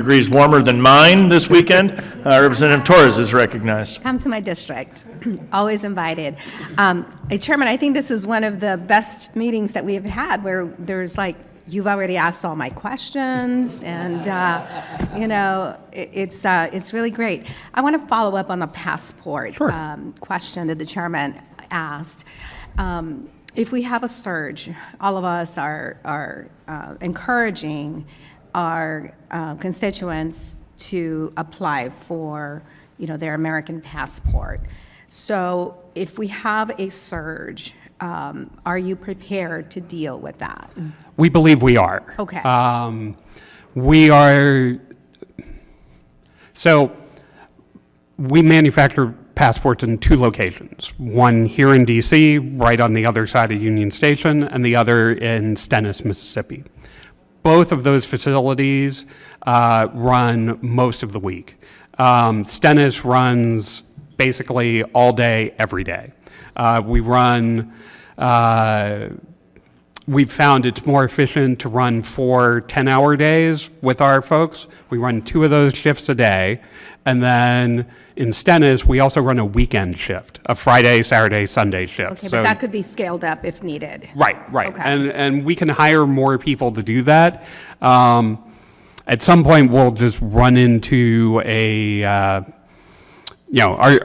Degrees warmer than mine this weekend. Representative Torres is recognized. Come to my district. Always invited. Chairman, I think this is one of the best meetings that we have had where there's like, you've already asked all my questions, and it's really great. I want to follow up on the passport question that the chairman asked. If we have a surge, all of us are encouraging our constituents to apply for, their American passport. So if we have a surge, are you prepared to deal with that? We believe we are. Okay. We are, so we manufacture passports in 2 locations, one here in DC, right on the other side of Union Station, and the other in Stennis, Mississippi. Both of those facilities run most of the week. Stennis runs basically all day, every day. We've found it's more efficient to run 4 10-hour days with our folks. We run 2 of those shifts a day. And then in Stennis, we also run a weekend shift, a Friday, Saturday, Sunday shift. Okay, but that could be scaled up if needed. Right. Okay. And we can hire more people to do that. At some point, we'll just run into our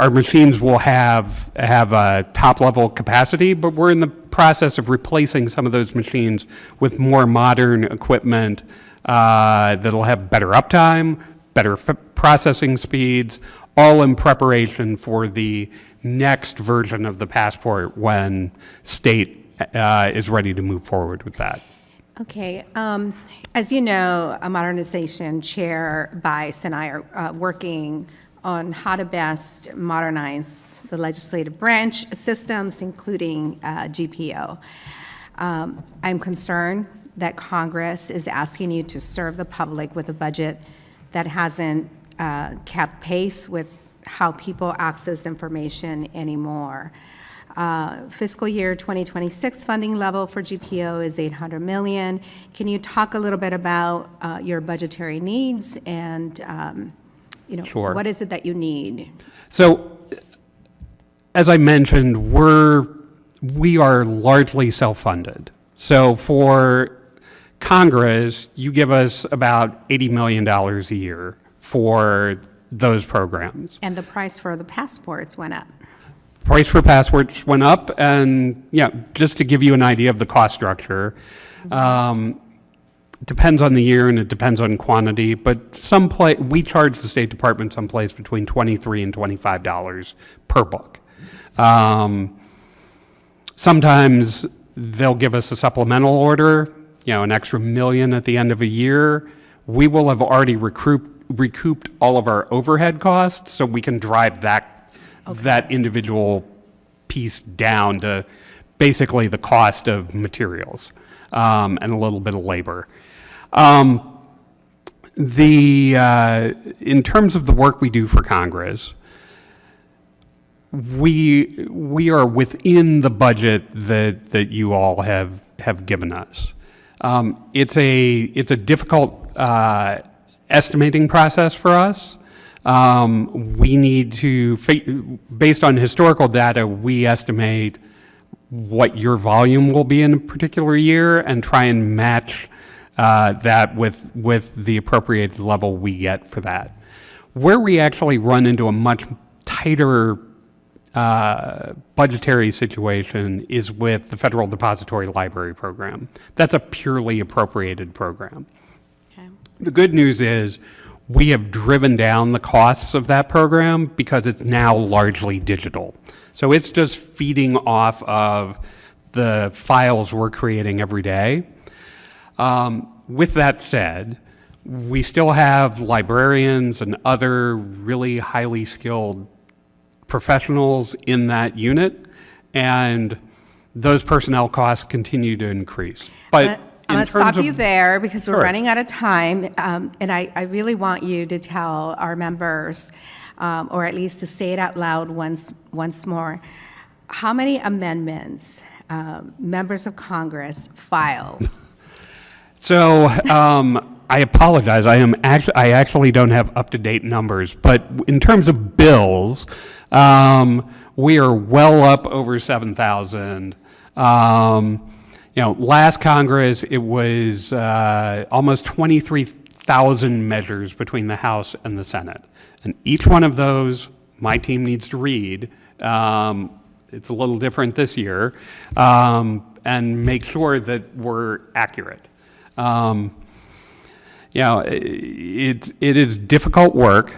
machines will have a top-level capacity, but we're in the process of replacing some of those machines with more modern equipment that'll have better uptime, better processing speeds, all in preparation for the next version of the passport when state is ready to move forward with that. Okay. As you know, a modernization chair, Bice, and I are working on how to best modernize the legislative branch systems, including GPO. I'm concerned that Congress is asking you to serve the public with a budget that hasn't kept pace with how people access information anymore. Fiscal year 2026 funding level for GPO is $800 million. Can you talk a little bit about your budgetary needs and Sure. What is it that you need? So, as I mentioned, we are largely self-funded. So for Congress, you give us about $80 million a year for those programs. And the price for the passports went up. Price for passports went up, and just to give you an idea of the cost structure, depends on the year and it depends on quantity, but we charge the State Department someplace between $23 and $25 per book. Sometimes they'll give us a supplemental order, an extra $1 million at the end of a year. We will have already recouped all of our overhead costs, so we can drive that individual piece down to basically the cost of materials and a little bit of labor. In terms of the work we do for Congress, we are within the budget that you all have given us. It's a difficult estimating process for us. We need to, based on historical data, we estimate what your volume will be in a particular year and try and match that with the appropriate level we get for that. Where we actually run into a much tighter budgetary situation is with the Federal Depository Library Program. That's a purely appropriated program. Okay. The good news is we have driven down the costs of that program because it's now largely digital. So it's just feeding off of the files we're creating every day. With that said, we still have librarians and other really highly skilled professionals in that unit, and those personnel costs continue to increase. But I'm going to stop you there because we're running out of time, and I really want you to tell our members, or at least to say it out loud once more, how many amendments members of Congress filed So I apologize. I actually don't have up-to-date numbers, but in terms of bills, we are well up over 7,000. Last Congress, it was almost 23,000 measures between the House and the Senate. And each one of those, my team needs to read. It's a little different this year, and make sure that we're accurate. It is difficult work.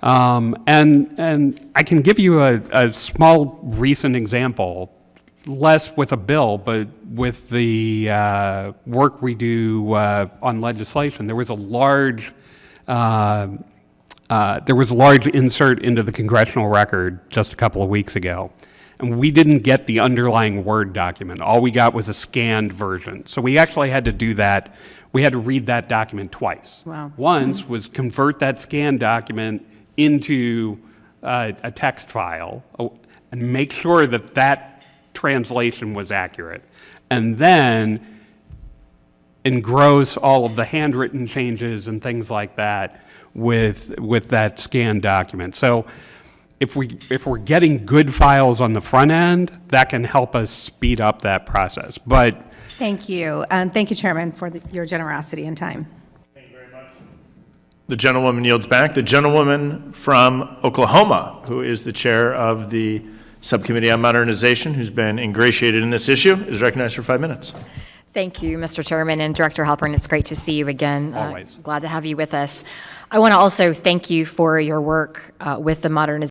And I can give you a small recent example, less with a bill, but with the work we do on legislation. There was a large insert into the congressional record just a couple of weeks ago, and we didn't get the underlying Word document. All we got was a scanned version. So we actually had to do that. We had to read that document twice. Wow. Once was convert that scanned document into a text file and make sure that that translation was accurate, and then engross all of the handwritten changes and things like that with that scanned document. So if we're getting good files on the front end, that can help us speed up that process. But Thank you. And thank you, Chairman, for your generosity and time. The gentlewoman yields back. The gentlewoman from Oklahoma, who is the chair of the Subcommittee on Modernization, who's been ingratiated in this issue, is recognized for 5 minutes. Thank you, Mr. Chairman, and Director Halpern. It's great to see you again. Always. Glad to have you with us. I want to also thank you for your work with the modernization